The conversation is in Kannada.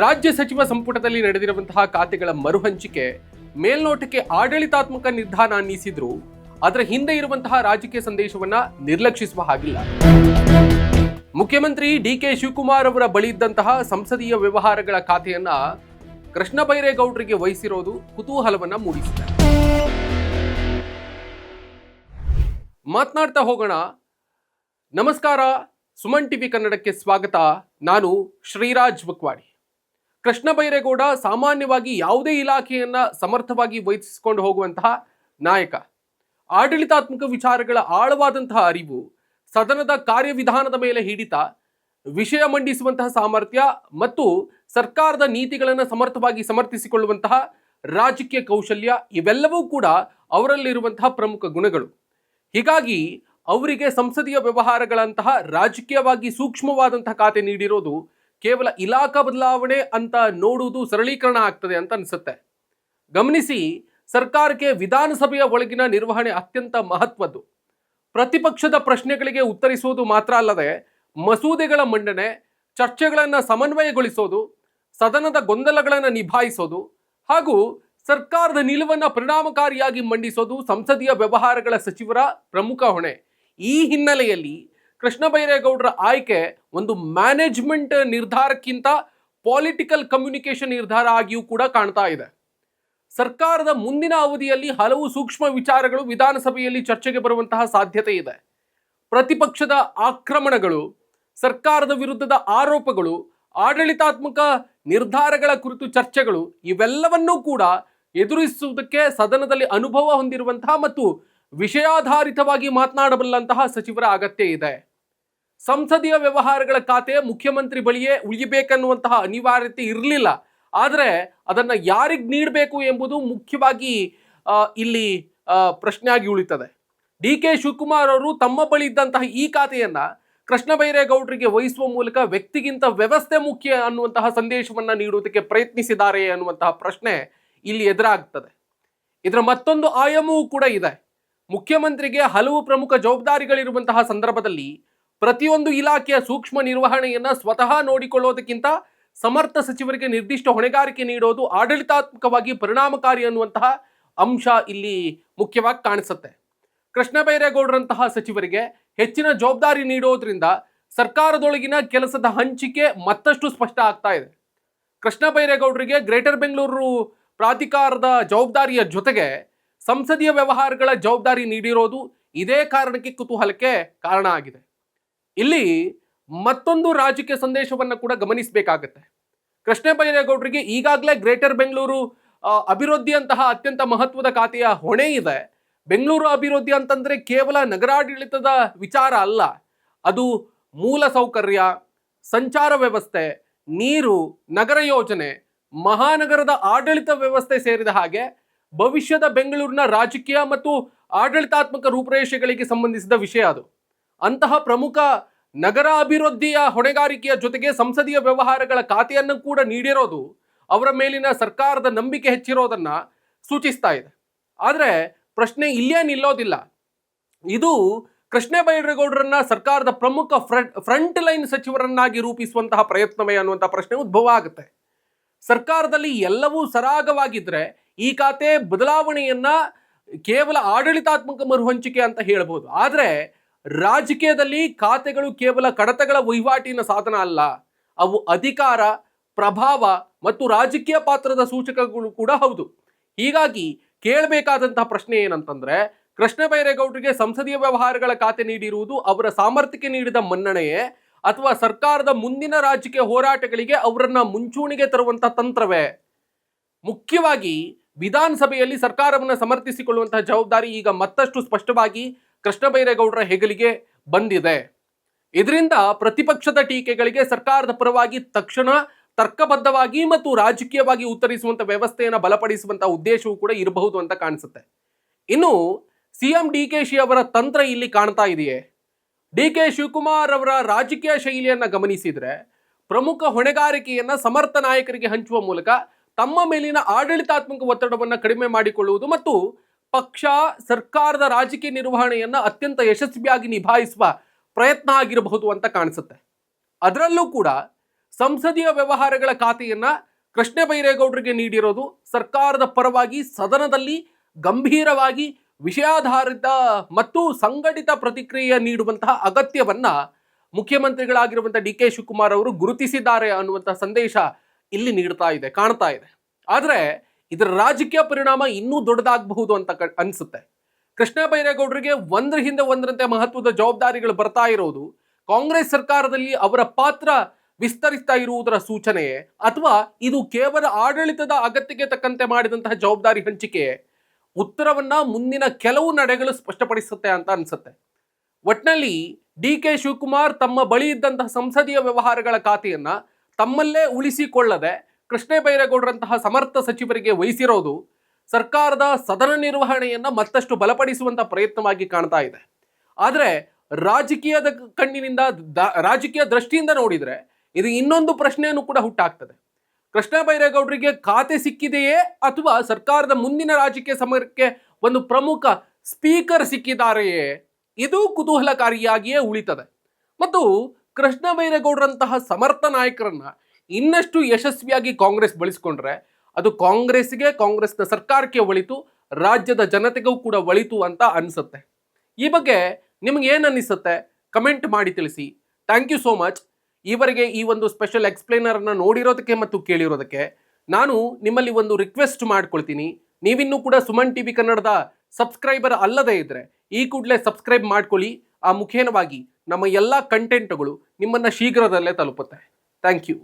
ರಾಜ್ಯ ಸಚಿವ ಸಂಪುಟದಲ್ಲಿ ನಡೆದಿರುವಂತಹ ಖಾತೆಗಳ ಮರುಹಂಚಿಕೆ ಮೇಲ್ನೋಟಕ್ಕೆ ಆಡಳಿತಾತ್ಮಕ ನಿರ್ಧಾರ ಅನ್ನಿಸಿದ್ರು ಅದರ ಹಿಂದೆ ಇರುವಂತಹ ರಾಜಕೀಯ ಸಂದೇಶವನ್ನ ನಿರ್ಲಕ್ಷಿಸುವ ಹಾಗಿಲ್ಲ. ಮುಖ್ಯಮಂತ್ರಿ ಡಿಕೆ ಶಿವಕುಮಾರ್ ಅವರ ಬಳಿ ಇದ್ದಂತಹ ಸಂಸದೀಯ ವ್ಯವಹಾರಗಳ ಖಾತೆಯನ್ನ ಕೃಷ್ಣ ಬೈರೇಗೌಡರಿಗೆ ವಹಿಸಿರೋದು ಕುತೂಹಲವನ್ನ ಮೂಡಿಸಿದೆ. ಮಾತನಾಡ್ತಾ ಹೋಗೋಣ. ನಮಸ್ಕಾರ, ಸುಮನ್ ಟಿವಿ ಕನ್ನಡಕ್ಕೆ ಸ್ವಾಗತ. ನಾನು ಶ್ರೀರಾಜ್ ಬಕ್ವಾಡಿ. ಕೃಷ್ಣ ಬೈರೇಗೌಡ ಸಾಮಾನ್ಯವಾಗಿ ಯಾವುದೇ ಇಲಾಖೆಯನ್ನ ಸಮರ್ಥವಾಗಿ ವಹಿಸಿಕೊಂಡು ಹೋಗುವಂತಹ ನಾಯಕ. ಆಡಳಿತಾತ್ಮಕ ವಿಚಾರಗಳ ಆಳವಾದಂತಹ ಅರಿವು, ಸದನದ ಕಾರ್ಯವಿಧಾನದ ಮೇಲೆ ಹಿಡಿತ, ವಿಷಯ ಮಂಡಿಸುವಂತಹ ಸಾಮರ್ಥ್ಯ ಮತ್ತು ಸರ್ಕಾರದ ನೀತಿಗಳನ್ನು ಸಮರ್ಥವಾಗಿ ಸಮರ್ಥಿಸಿಕೊಳ್ಳುವಂತಹ ರಾಜಕೀಯ ಕೌಶಲ್ಯ ಇವೆಲ್ಲವೂ ಕೂಡ ಅವರಲ್ಲಿರುವಂತಹ ಪ್ರಮುಖ ಗುಣಗಳು. ಹೀಗಾಗಿ ಅವರಿಗೆ ಸಂಸದೀಯ ವ್ಯವಹಾರಗಳಂತಹ ರಾಜಕೀಯವಾಗಿ ಸೂಕ್ಷ್ಮವಾದಂತಹ ಖಾತೆ ನೀಡಿರೋದು ಕೇವಲ ಇಲಾಖಾ ಬದಲಾವಣೆ ಅಂತ ನೋಡುವುದು ಸರಳೀಕರಣ ಆಗ್ತದೆ ಅಂತ ಅನಿಸುತ್ತೆ. ಗಮನಿಸಿ, ಸರ್ಕಾರಕ್ಕೆ ವಿಧಾನಸಭೆಯ ಒಳಗಿನ ನಿರ್ವಹಣೆ ಅತ್ಯಂತ ಮಹತ್ವದ್ದು. ಪ್ರತಿಪಕ್ಷದ ಪ್ರಶ್ನೆಗಳಿಗೆ ಉತ್ತರಿಸುವುದು ಮಾತ್ರ ಅಲ್ಲದೆ ಮಸೂದೆಗಳ ಮಂಡನೆ, ಚರ್ಚೆಗಳನ್ನು ಸಮನ್ವಯಗೊಳಿಸೋದು, ಸದನದ ಗೊಂದಲಗಳನ್ನು ನಿಭಾಯಿಸೋದು ಹಾಗೂ ಸರ್ಕಾರದ ನಿಲುವನ್ನು ಪರಿಣಾಮಕಾರಿಯಾಗಿ ಮಂಡಿಸೋದು ಸಂಸದೀಯ ವ್ಯವಹಾರಗಳ ಸಚಿವರ ಪ್ರಮುಖ ಹೊಣೆ. ಈ ಹಿನ್ನೆಲೆಯಲ್ಲಿ ಕೃಷ್ಣ ಬೈರೇಗೌಡರ ಆಯ್ಕೆ ಒಂದು ಮ್ಯಾನೇಜ್ಮೆಂಟ್ ನಿರ್ಧಾರಕ್ಕಿಂತ ಪೊಲಿಟಿಕಲ್ ಕಮ್ಯುನಿಕೇಶನ್ ನಿರ್ಧಾರ ಆಗಿಯೂ ಕೂಡ ಕಾಣ್ತಾ ಇದೆ. ಸರ್ಕಾರದ ಮುಂದಿನ ಅವಧಿಯಲ್ಲಿ ಹಲವು ಸೂಕ್ಷ್ಮ ವಿಚಾರಗಳು ವಿಧಾನಸಭೆಯಲ್ಲಿ ಚರ್ಚೆಗೆ ಬರುವಂತಹ ಸಾಧ್ಯತೆ ಇದೆ. ಪ್ರತಿಪಕ್ಷದ ಆಕ್ರಮಣಗಳು, ಸರ್ಕಾರದ ವಿರುದ್ಧದ ಆರೋಪಗಳು, ಆಡಳಿತಾತ್ಮಕ ನಿರ್ಧಾರಗಳ ಕುರಿತು ಚರ್ಚೆಗಳು ಇವೆಲ್ಲವನ್ನೂ ಕೂಡ ಎದುರಿಸುವುದಕ್ಕೆ ಸದನದಲ್ಲಿ ಅನುಭವ ಹೊಂದಿರುವಂತಹ ಮತ್ತು ವಿಷಯಾಧಾರಿತವಾಗಿ ಮಾತನಾಡಬಲ್ಲಂತಹ ಸಚಿವರ ಅಗತ್ಯ ಇದೆ. ಸಂಸದೀಯ ವ್ಯವಹಾರಗಳ ಖಾತೆ ಮುಖ್ಯಮಂತ್ರಿ ಬಳಿಯೇ ಉಳಿಯಬೇಕನ್ನುವಂತಹ ಅನಿವಾರ್ಯತೆ ಇರಲಿಲ್ಲ. ಆದರೆ ಅದನ್ನು ಯಾರಿಗೆ ನೀಡಬೇಕು ಎಂಬುದು ಮುಖ್ಯವಾಗಿ ಇಲ್ಲಿ ಪ್ರಶ್ನೆಯಾಗಿ ಉಳಿತದೆ. ಡಿ ಕೆ ಶಿವಕುಮಾರ್ ಅವರು ತಮ್ಮ ಬಳಿ ಇದ್ದಂತಹ ಈ ಖಾತೆಯನ್ನ ಕೃಷ್ಣ ಬೈರೇಗೌಡರಿಗೆ ವಹಿಸುವ ಮೂಲಕ ವ್ಯಕ್ತಿಗಿಂತ ವ್ಯವಸ್ಥೆ ಮುಖ್ಯ ಅನ್ನುವಂತಹ ಸಂದೇಶವನ್ನ ನೀಡುವುದಕ್ಕೆ ಪ್ರಯತ್ನಿಸಿದ್ದಾರೆ ಅನ್ನುವಂತಹ ಪ್ರಶ್ನೆ ಇಲ್ಲಿ ಎದುರಾಗ್ತದೆ. ಇದರ ಮತ್ತೊಂದು ಆಯಾಮವೂ ಕೂಡ ಇದೆ. ಮುಖ್ಯಮಂತ್ರಿಗೆ ಹಲವು ಪ್ರಮುಖ ಜವಾಬ್ದಾರಿಗಳಿರುವಂತಹ ಸಂದರ್ಭದಲ್ಲಿ ಪ್ರತಿಯೊಂದು ಇಲಾಖೆಯ ಸೂಕ್ಷ್ಮ ನಿರ್ವಹಣೆಯನ್ನ ಸ್ವತಃ ನೋಡಿಕೊಳ್ಳೋದಕ್ಕಿಂತ ಸಮರ್ಥ ಸಚಿವರಿಗೆ ನಿರ್ದಿಷ್ಟ ಹೊಣೆಗಾರಿಕೆ ನೀಡೋದು ಆಡಳಿತಾತ್ಮಕವಾಗಿ ಪರಿಣಾಮಕಾರಿ ಅನ್ನುವಂತಹ ಅಂಶ ಇಲ್ಲಿ ಮುಖ್ಯವಾಗಿ ಕಾಣಿಸುತ್ತೆ. ಕೃಷ್ಣ ಬೈರೇಗೌಡರಂತಹ ಸಚಿವರಿಗೆ ಹೆಚ್ಚಿನ ಜವಾಬ್ದಾರಿ ನೀಡೋದ್ರಿಂದ ಸರ್ಕಾರದೊಳಗಿನ ಕೆಲಸದ ಹಂಚಿಕೆ ಮತ್ತಷ್ಟು ಸ್ಪಷ್ಟ ಆಗ್ತಾ ಇದೆ. ಕೃಷ್ಣ ಬೈರೇಗೌಡರಿಗೆ ಗ್ರೇಟರ್ ಬೆಂಗಳೂರು ಪ್ರಾಧಿಕಾರದ ಜವಾಬ್ದಾರಿಯ ಜೊತೆಗೆ ಸಂಸದೀಯ ವ್ಯವಹಾರಗಳ ಜವಾಬ್ದಾರಿ ನೀಡಿರೋದು ಇದೇ ಕಾರಣಕ್ಕೆ ಕುತೂಹಲಕ್ಕೆ ಕಾರಣ ಆಗಿದೆ. ಇಲ್ಲಿ ಮತ್ತೊಂದು ರಾಜಕೀಯ ಸಂದೇಶವನ್ನು ಕೂಡ ಗಮನಿಸಬೇಕಾಗತ್ತೆ. ಕೃಷ್ಣ ಬೈರೇಗೌಡರಿಗೆ ಈಗಾಗಲೇ ಗ್ರೇಟರ್ ಬೆಂಗಳೂರು ಅಭಿವೃದ್ಧಿ ಅಂತಹ ಅತ್ಯಂತ ಮಹತ್ವದ ಖಾತೆಯ ಹೊಣೆ ಇದೆ. ಬೆಂಗಳೂರು ಅಭಿವೃದ್ಧಿ ಅಂತಂದ್ರೆ ಕೇವಲ ನಗರಾಡಳಿತದ ವಿಚಾರ ಅಲ್ಲ, ಅದು ಮೂಲ ಸೌಕರ್ಯ, ಸಂಚಾರ ವ್ಯವಸ್ಥೆ, ನೀರು, ನಗರ ಯೋಜನೆ, ಮಹಾನಗರದ ಆಡಳಿತ ವ್ಯವಸ್ಥೆ ಸೇರಿದ ಹಾಗೆ ಭವಿಷ್ಯದ ಬೆಂಗಳೂರಿನ ರಾಜಕೀಯ ಮತ್ತು ಆಡಳಿತಾತ್ಮಕ ರೂಪುರೇಷೆಗಳಿಗೆ ಸಂಬಂಧಿಸಿದ ವಿಷಯ ಅದು. ಅಂತಹ ಪ್ರಮುಖ ನಗರ ಅಭಿವೃದ್ಧಿಯ ಹೊಣೆಗಾರಿಕೆಯ ಜೊತೆಗೆ ಸಂಸದೀಯ ವ್ಯವಹಾರಗಳ ಖಾತೆಯನ್ನು ಕೂಡ ನೀಡಿರೋದು ಅವರ ಮೇಲಿನ ಸರ್ಕಾರದ ನಂಬಿಕೆ ಹೆಚ್ಚಿರೋದನ್ನ ಸೂಚಿಸ್ತಾ ಇದೆ. ಆದರೆ ಪ್ರಶ್ನೆ ಇಲ್ಲೇ ನಿಲ್ಲೋದಿಲ್ಲ. ಇದು ಕೃಷ್ಣ ಬೈರೇಗೌಡರನ್ನ ಸರ್ಕಾರದ ಪ್ರಮುಖ ಫ್ರಂಟ್ ಲೈನ್ ಸಚಿವರನ್ನಾಗಿ ರೂಪಿಸುವಂತಹ ಪ್ರಯತ್ನವೇ ಅನ್ನುವಂತಹ ಪ್ರಶ್ನೆ ಉದ್ಭವ ಆಗುತ್ತೆ. ಸರ್ಕಾರದಲ್ಲಿ ಎಲ್ಲವೂ ಸರಾಗವಾಗಿದ್ರೆ ಈ ಖಾತೆ ಬದಲಾವಣೆಯನ್ನ ಕೇವಲ ಆಡಳಿತಾತ್ಮಕ ಮರುಹಂಚಿಕೆ ಅಂತ ಹೇಳಬಹುದು. ಆದರೆ ರಾಜಕೀಯದಲ್ಲಿ ಖಾತೆಗಳು ಕೇವಲ ಕಡತಗಳ ವಹಿವಾಟಿನ ಸಾಧನ ಅಲ್ಲ, ಅವು ಅಧಿಕಾರ, ಪ್ರಭಾವ ಮತ್ತು ರಾಜಕೀಯ ಪಾತ್ರದ ಸೂಚಕಗಳು ಕೂಡ ಹೌದು. ಹೀಗಾಗಿ ಕೇಳಬೇಕಾದಂತಹ ಪ್ರಶ್ನೆ ಏನಂತಂದ್ರೆ, ಕೃಷ್ಣ ಬೈರೇಗೌಡರಿಗೆ ಸಂಸದೀಯ ವ್ಯವಹಾರಗಳ ಖಾತೆ ನೀಡಿರುವುದು ಅವರ ಸಾಮರ್ಥ್ಯಕ್ಕೆ ನೀಡಿದ ಮನ್ನಣೆಯೇ ಅಥವಾ ಸರ್ಕಾರದ ಮುಂದಿನ ರಾಜಕೀಯ ಹೋರಾಟಗಳಿಗೆ ಅವರನ್ನ ಮುಂಚೂಣಿಗೆ ತರುವಂತಹ ತಂತ್ರವೇ? ಮುಖ್ಯವಾಗಿ ವಿಧಾನಸಭೆಯಲ್ಲಿ ಸರ್ಕಾರವನ್ನು ಸಮರ್ಥಿಸಿಕೊಳ್ಳುವಂತಹ ಜವಾಬ್ದಾರಿ ಈಗ ಮತ್ತಷ್ಟು ಸ್ಪಷ್ಟವಾಗಿ ಕೃಷ್ಣ ಬೈರೇಗೌಡರ ಹೆಗಲಿಗೆ ಬಂದಿದೆ. ಇದರಿಂದ ಪ್ರತಿಪಕ್ಷದ ಟೀಕೆಗಳಿಗೆ ಸರ್ಕಾರದ ಪರವಾಗಿ ತಕ್ಷಣ ತರ್ಕಬದ್ಧವಾಗಿ ಮತ್ತು ರಾಜಕೀಯವಾಗಿ ಉತ್ತರಿಸುವಂತ ವ್ಯವಸ್ಥೆಯನ್ನು ಬಲಪಡಿಸುವಂತಹ ಉದ್ದೇಶವೂ ಕೂಡ ಇರಬಹುದು ಅಂತ ಕಾಣಿಸುತ್ತೆ. ಇನ್ನು ಸಿಎಂ ಡಿ ಕೆ ಶಿ ಅವರ ತಂತ್ರ ಇಲ್ಲಿ ಕಾಣ್ತಾ ಇದೆಯೇ? ಡಿ ಕೆ ಶಿವಕುಮಾರ್ ಅವರ ರಾಜಕೀಯ ಶೈಲಿಯನ್ನ ಗಮನಿಸಿದ್ರೆ ಪ್ರಮುಖ ಹೊಣೆಗಾರಿಕೆಯನ್ನ ಸಮರ್ಥ ನಾಯಕರಿಗೆ ಹಂಚುವ ಮೂಲಕ ತಮ್ಮ ಮೇಲಿನ ಆಡಳಿತಾತ್ಮಕ ಒತ್ತಡವನ್ನು ಕಡಿಮೆ ಮಾಡಿಕೊಳ್ಳುವುದು ಮತ್ತು ಪಕ್ಷ ಸರ್ಕಾರದ ರಾಜಕೀಯ ನಿರ್ವಹಣೆಯನ್ನ ಅತ್ಯಂತ ಯಶಸ್ವಿಯಾಗಿ ನಿಭಾಯಿಸುವ ಪ್ರಯತ್ನ ಆಗಿರಬಹುದು ಅಂತ ಕಾಣಿಸುತ್ತೆ. ಅದರಲ್ಲೂ ಕೂಡ ಸಂಸದೀಯ ವ್ಯವಹಾರಗಳ ಖಾತೆಯನ್ನ ಕೃಷ್ಣ ಬೈರೇಗೌಡರಿಗೆ ನೀಡಿರೋದು ಸರ್ಕಾರದ ಪರವಾಗಿ ಸದನದಲ್ಲಿ ಗಂಭೀರವಾಗಿ ವಿಷಯಾಧಾರಿತ ಮತ್ತು ಸಂಘಟಿತ ಪ್ರತಿಕ್ರಿಯೆ ನೀಡುವಂತಹ ಅಗತ್ಯವನ್ನ ಮುಖ್ಯಮಂತ್ರಿಗಳಾಗಿರುವಂತಹ ಡಿ ಕೆ ಶಿವಕುಮಾರ್ ಅವರು ಗುರುತಿಸಿದ್ದಾರೆ ಅನ್ನುವಂತಹ ಸಂದೇಶ ಇಲ್ಲಿ ಕಾಣ್ತಾ ಇದೆ. ಆದರೆ ಇದರ ರಾಜಕೀಯ ಪರಿಣಾಮ ಇನ್ನೂ ದೊಡ್ಡದಾಗಬಹುದು ಅಂತ ಅನ್ಸುತ್ತೆ. ಕೃಷ್ಣ ಬೈರೇಗೌಡರಿಗೆ ಒಂದ್ರ ಹಿಂದೆ ಒಂದರಂತೆ ಮಹತ್ವದ ಜವಾಬ್ದಾರಿಗಳು ಬರ್ತಾ ಇರೋದು ಕಾಂಗ್ರೆಸ್ ಸರ್ಕಾರದಲ್ಲಿ ಅವರ ಪಾತ್ರ ವಿಸ್ತರಿಸ್ತಾ ಇರುವುದರ ಸೂಚನೆ, ಅಥವಾ ಇದು ಕೇವಲ ಆಡಳಿತದ ಅಗತ್ಯಕ್ಕೆ ತಕ್ಕಂತೆ ಮಾಡಿದಂತಹ ಜವಾಬ್ದಾರಿ ಹಂಚಿಕೆ? ಉತ್ತರವನ್ನ ಮುಂದಿನ ಕೆಲವು ನಡೆಗಳು ಸ್ಪಷ್ಟಪಡಿಸುತ್ತೆ ಅಂತ ಅನ್ಸುತ್ತೆ. ಒಟ್ನಲ್ಲಿ ಡಿ ಕೆ ಶಿವಕುಮಾರ್ ತಮ್ಮ ಬಳಿ ಇದ್ದಂತಹ ಸಂಸದೀಯ ವ್ಯವಹಾರಗಳ ಖಾತೆಯನ್ನ ತಮ್ಮಲ್ಲೇ ಉಳಿಸಿಕೊಳ್ಳದೆ ಕೃಷ್ಣ ಬೈರೇಗೌಡರಂತಹ ಸಮರ್ಥ ಸಚಿವರಿಗೆ ವಹಿಸಿರೋದು ಸರ್ಕಾರದ ಸದನ ನಿರ್ವಹಣೆಯನ್ನ ಮತ್ತಷ್ಟು ಬಲಪಡಿಸುವಂತ ಪ್ರಯತ್ನವಾಗಿ ಕಾಣ್ತಾ ಇದೆ. ಆದರೆ ರಾಜಕೀಯದ ಕಣ್ಣಿನಿಂದ, ರಾಜಕೀಯ ದೃಷ್ಟಿಯಿಂದ ನೋಡಿದ್ರೆ ಇದು ಇನ್ನೊಂದು ಪ್ರಶ್ನೆಯನ್ನು ಕೂಡ ಹುಟ್ಟಾಗ್ತದೆ. ಕೃಷ್ಣ ಬೈರೇಗೌಡರಿಗೆ ಖಾತೆ ಸಿಕ್ಕಿದೆಯೇ, ಅಥವಾ ಸರ್ಕಾರದ ಮುಂದಿನ ರಾಜಕೀಯ ಸಮರಕ್ಕೆ ಒಂದು ಪ್ರಮುಖ ಸ್ಪೀಕರ್ ಸಿಕ್ಕಿದ್ದಾರೆಯೇ? ಇದು ಕುತೂಹಲಕಾರಿಯಾಗಿಯೇ ಉಳಿತದೆ. ಮತ್ತು ಕೃಷ್ಣ ಬೈರೇಗೌಡರಂತಹ ಸಮರ್ಥ ನಾಯಕರನ್ನ ಇನ್ನಷ್ಟು ಯಶಸ್ವಿಯಾಗಿ ಕಾಂಗ್ರೆಸ್ ಬಳಸಿಕೊಂಡ್ರೆ ಅದು ಕಾಂಗ್ರೆಸ್ಗೆ, ಕಾಂಗ್ರೆಸ್ನ ಸರ್ಕಾರಕ್ಕೆ ಒಳಿತು, ರಾಜ್ಯದ ಜನತೆಗೂ ಕೂಡ ಒಳಿತು ಅಂತ ಅನಿಸುತ್ತೆ. ಈ ಬಗ್ಗೆ ನಿಮ್ಗೆ ಏನು ಅನ್ನಿಸುತ್ತೆ ಕಮೆಂಟ್ ಮಾಡಿ ತಿಳಿಸಿ. Thank you so much. ಈವರೆಗೆ ಈ ಒಂದು ಸ್ಪೆಷಲ್ ಎಕ್ಸ್ಪ್ಲೇನರನ್ನು ನೋಡಿರೋದಕ್ಕೆ ಮತ್ತು ಕೇಳಿರೋದಕ್ಕೆ ನಾನು ನಿಮ್ಮಲ್ಲಿ ಒಂದು ರಿಕ್ವೆಸ್ಟ್ ಮಾಡ್ಕೊಳ್ತೀನಿ. ನೀವಿನ್ನೂ ಕೂಡ ಸುಮನ್ ಟಿವಿ ಕನ್ನಡದ ಸಬ್ಸ್ಕ್ರೈಬರ್ ಅಲ್ಲದೇ ಇದ್ದರೆ ಈ ಕೂಡಲೇ ಸಬ್ಸ್ಕ್ರೈಬ್ ಮಾಡ್ಕೊಳ್ಳಿ. ಆ ಮುಖೇನವಾಗಿ ನಮ್ಮ ಎಲ್ಲ ಕಂಟೆಂಟ್ಗಳು ನಿಮ್ಮನ್ನು ಶೀಘ್ರದಲ್ಲೇ ತಲುಪುತ್ತೆ. Thank you.